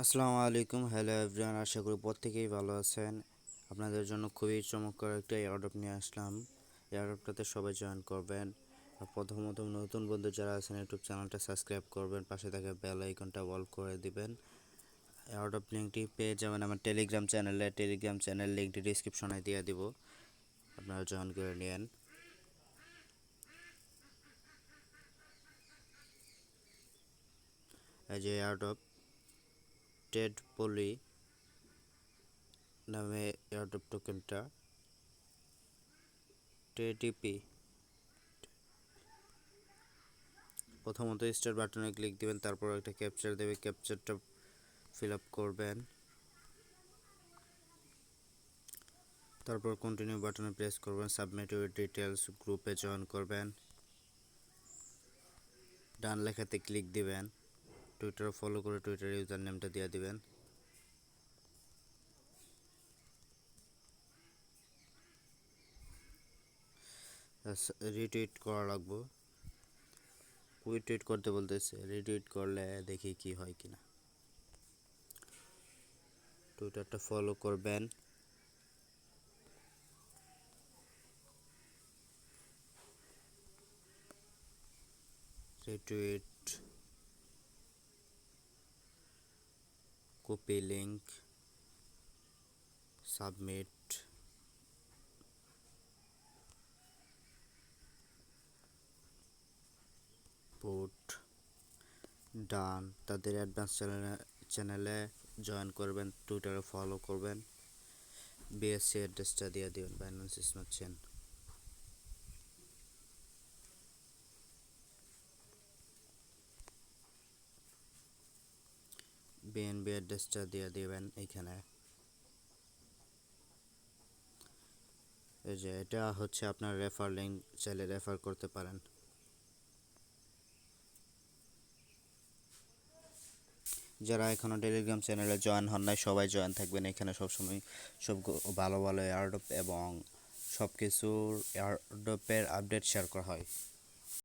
আসসালামু আলাইকুম, hello everyone. আশা করি প্রত্যেকেই ভালো আছেন। আপনাদের জন্য খুবই চমৎকার একটা এয়ারড্রপ নিয়ে আসলাম। এয়ারড্রপটাতে সবাই জয়েন করবেন। আর প্রথমত নতুন বন্ধু যারা আছেন ইউটিউব চ্যানেলটা সাবস্ক্রাইব করবেন, পাশে থাকা বেল আইকনটা অল করে দিবেন। এয়ারড্রপ লিঙ্কটি পেয়ে যাবেন আমার টেলিগ্রাম চ্যানেল লিঙ্কটি ডিসক্রিপশনে দিয়ে দিব, আপনারা জয়েন করে নিন। এই যে এয়ারড্রপ TADPole নামে এয়ারড্রপ টোকেনটা TADP। প্রথমত স্টার বাটনে ক্লিক দিবেন, তারপর একটা ক্যাপচার দেবে, ক্যাপচারটা ফিল আপ করবেন, তারপর কন্টিনিউ বাটনে প্রেস করবেন, সাবমিট ইউর ডিটেলস, গ্রুপে জয়েন করবেন, ডান লেখাতে ক্লিক দিবেন, টুইটার ফলো করে টুইটার ইউজার নেমটা দিয়ে দিবেন। রিটুইট করা লাগবে, কুইট করতে বলতেছে, রিটুইট করলে দেখি কি হয় কিনা। টুইটারটা ফলো করবেন, retweet, copy link, submit, put, done. তাদের অ্যাডভান্স চ্যানেলে জয়েন করবেন, টুইটারে ফলো করবেন, বিএসসি অ্যাড্রেসটা দিয়ে দেবেন, বাইন্যান্স স্মার্ট চেন। বিএনবি অ্যাড্রেসটা দিয়ে দেবেন এইখানে। এই যে এটা হচ্ছে আপনার রেফার লিঙ্ক, চাইলে রেফার করতে পারেন। যারা এখনও টেলিগ্রাম চ্যানেলে জয়েন হন নাই সবাই জয়েন থাকবেন। এখানে সবসময় সব ভালো ভালো এয়ারড্রপ এবং সব কিছুর এয়ারড্রপের আপডেট শেয়ার করা হয়।